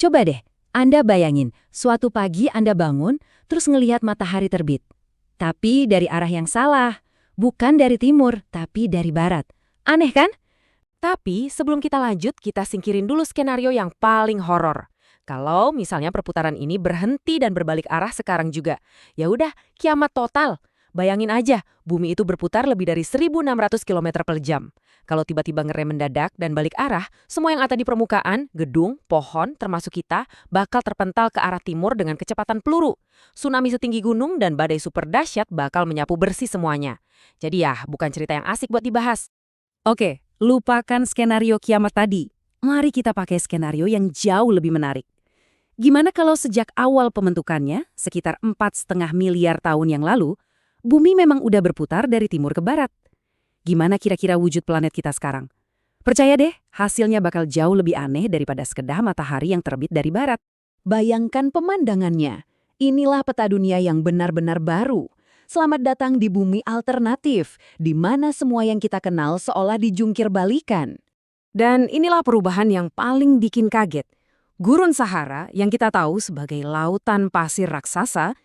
Coba deh, Anda bayangin, suatu pagi Anda bangun, terus ngelihat matahari terbit. Tapi dari arah yang salah, bukan dari timur, tapi dari barat. Aneh kan? Tapi sebelum kita lanjut, kita singkirin dulu skenario yang paling horor. Kalau misalnya perputaran ini berhenti dan berbalik arah sekarang juga, ya udah kiamat total. Bayangin aja, bumi itu berputar lebih dari 1.600 km per jam. Kalau tiba-tiba ngerem mendadak dan balik arah, semua yang ada di permukaan, gedung, pohon, termasuk kita, bakal terpental ke arah timur dengan kecepatan peluru. Tsunami setinggi gunung dan badai super dahsyat bakal menyapu bersih semuanya. Jadi ya, bukan cerita yang asik buat dibahas. Oke, lupakan skenario kiamat tadi. Mari kita pakai skenario yang jauh lebih menarik. Gimana kalau sejak awal pembentukannya, sekitar 4,5 miliar tahun yang lalu, bumi memang udah berputar dari timur ke barat? Gimana kira-kira wujud planet kita sekarang? Percaya deh, hasilnya bakal jauh lebih aneh daripada sekedar matahari yang terbit dari barat. Bayangkan pemandangannya. Inilah peta dunia yang benar-benar baru. Selamat datang di bumi alternatif, di mana semua yang kita kenal seolah dijungkir balikan. Dan inilah perubahan yang paling bikin kaget. Gurun Sahara yang kita tahu sebagai lautan pasir raksasa,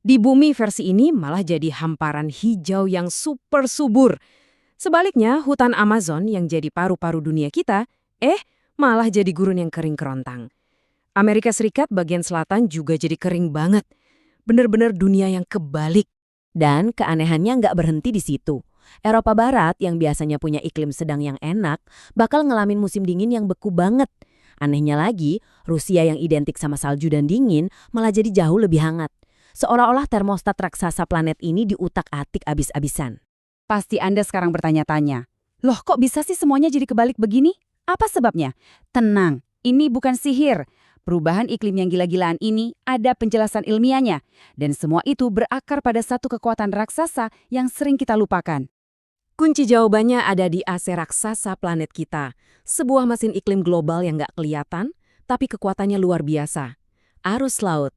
di bumi versi ini malah jadi hamparan hijau yang super subur. Sebaliknya, hutan Amazon yang jadi paru-paru dunia kita, malah jadi gurun yang kering kerontang. Amerika Serikat bagian selatan juga jadi kering banget. Bener-bener dunia yang kebalik. Dan keanehannya nggak berhenti di situ. Eropa Barat yang biasanya punya iklim sedang yang enak, bakal ngalamin musim dingin yang beku banget. Anehnya lagi, Rusia yang identik sama salju dan dingin malah jadi jauh lebih hangat. Seolah-olah termostat raksasa planet ini diutak-atik abis-abisan. Pasti Anda sekarang bertanya-tanya, loh kok bisa sih semuanya jadi kebalik begini? Apa sebabnya? Tenang, ini bukan sihir. Perubahan iklim yang gila-gilaan ini ada penjelasan ilmiahnya. Dan semua itu berakar pada satu kekuatan raksasa yang sering kita lupakan. Kunci jawabannya ada di AC raksasa planet kita. Sebuah mesin iklim global yang nggak kelihatan, tapi kekuatannya luar biasa. Arus laut.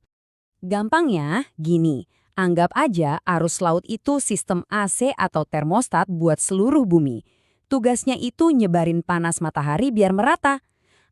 Gampangnya, gini. Anggap aja arus laut itu sistem AC atau termostat buat seluruh bumi. Tugasnya itu nyebarin panas matahari biar merata.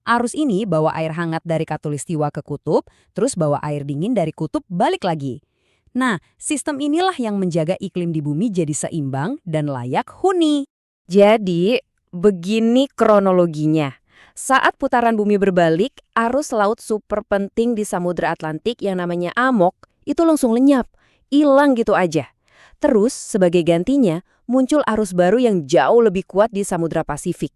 Arus ini bawa air hangat dari khatulistiwa ke kutub, terus bawa air dingin dari kutub balik lagi. Nah, sistem inilah yang menjaga iklim di bumi jadi seimbang dan layak huni. Jadi, begini kronologinya. Saat putaran bumi berbalik, arus laut super penting di Samudra Atlantik yang namanya Amok itu langsung lenyap, hilang gitu aja. Terus, sebagai gantinya, muncul arus baru yang jauh lebih kuat di Samudra Pasifik.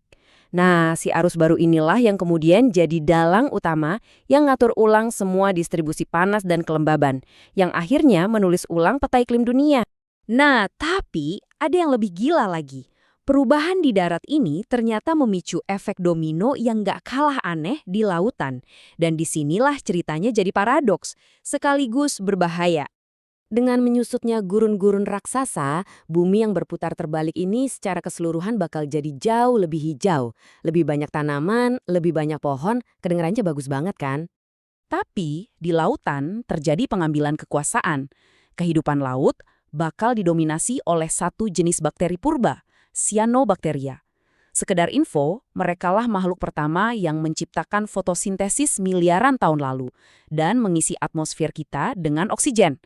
Nah, si arus baru inilah yang kemudian jadi dalang utama yang ngatur ulang semua distribusi panas dan kelembaban, yang akhirnya menulis ulang peta iklim dunia. Nah, tapi ada yang lebih gila lagi. Perubahan di darat ini ternyata memicu efek domino yang nggak kalah aneh di lautan. Dan disinilah ceritanya jadi paradoks, sekaligus berbahaya. Dengan menyusutnya gurun-gurun raksasa, bumi yang berputar terbalik ini secara keseluruhan bakal jadi jauh lebih hijau. Lebih banyak tanaman, lebih banyak pohon, kedengarannya bagus banget kan? Tapi di lautan terjadi pengambilan kekuasaan. Kehidupan laut bakal didominasi oleh satu jenis bakteri purba, Cyanobacteria. Sekedar info, merekalah makhluk pertama yang menciptakan fotosintesis miliaran tahun lalu dan mengisi atmosfer kita dengan oksigen.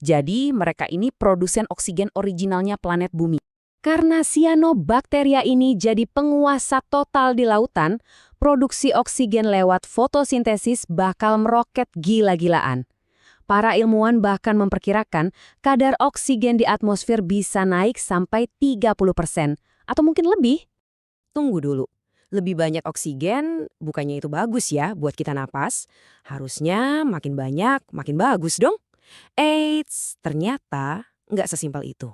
Jadi mereka ini produsen oksigen originalnya planet bumi. Karena Cyanobacteria ini jadi penguasa total di lautan, produksi oksigen lewat fotosintesis bakal meroket gila-gilaan. Para ilmuwan bahkan memperkirakan kadar oksigen di atmosfer bisa naik sampai 30% atau mungkin lebih. Tunggu dulu, lebih banyak oksigen bukannya itu bagus ya buat kita napas? Harusnya makin banyak, makin bagus dong. Eits, ternyata nggak sesimpel itu.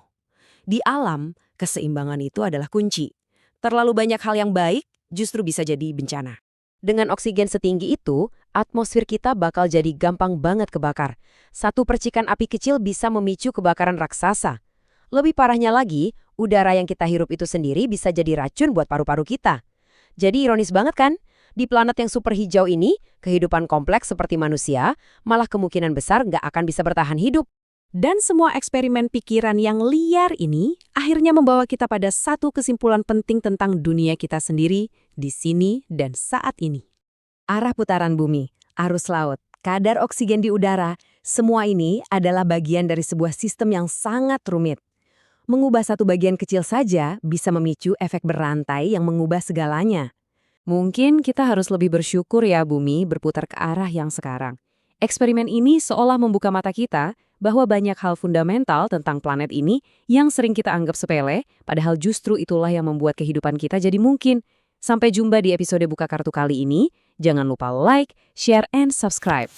Di alam, keseimbangan itu adalah kunci. Terlalu banyak hal yang baik justru bisa jadi bencana. Dengan oksigen setinggi itu, atmosfer kita bakal jadi gampang banget kebakar. Satu percikan api kecil bisa memicu kebakaran raksasa. Lebih parahnya lagi, udara yang kita hirup itu sendiri bisa jadi racun buat paru-paru kita. Jadi ironis banget kan? Di planet yang super hijau ini, kehidupan kompleks seperti manusia malah kemungkinan besar nggak akan bisa bertahan hidup. Dan semua eksperimen pikiran yang liar ini akhirnya membawa kita pada satu kesimpulan penting tentang dunia kita sendiri, di sini dan saat ini. Arah putaran bumi, arus laut, kadar oksigen di udara, semua ini adalah bagian dari sebuah sistem yang sangat rumit. Mengubah satu bagian kecil saja bisa memicu efek berantai yang mengubah segalanya. Mungkin kita harus lebih bersyukur ya bumi berputar ke arah yang sekarang. Eksperimen ini seolah membuka mata kita bahwa banyak hal fundamental tentang planet ini yang sering kita anggap sepele, padahal justru itulah yang membuat kehidupan kita jadi mungkin. Sampai jumpa di episode Buka Kartu kali ini. Jangan lupa like, share, and subscribe.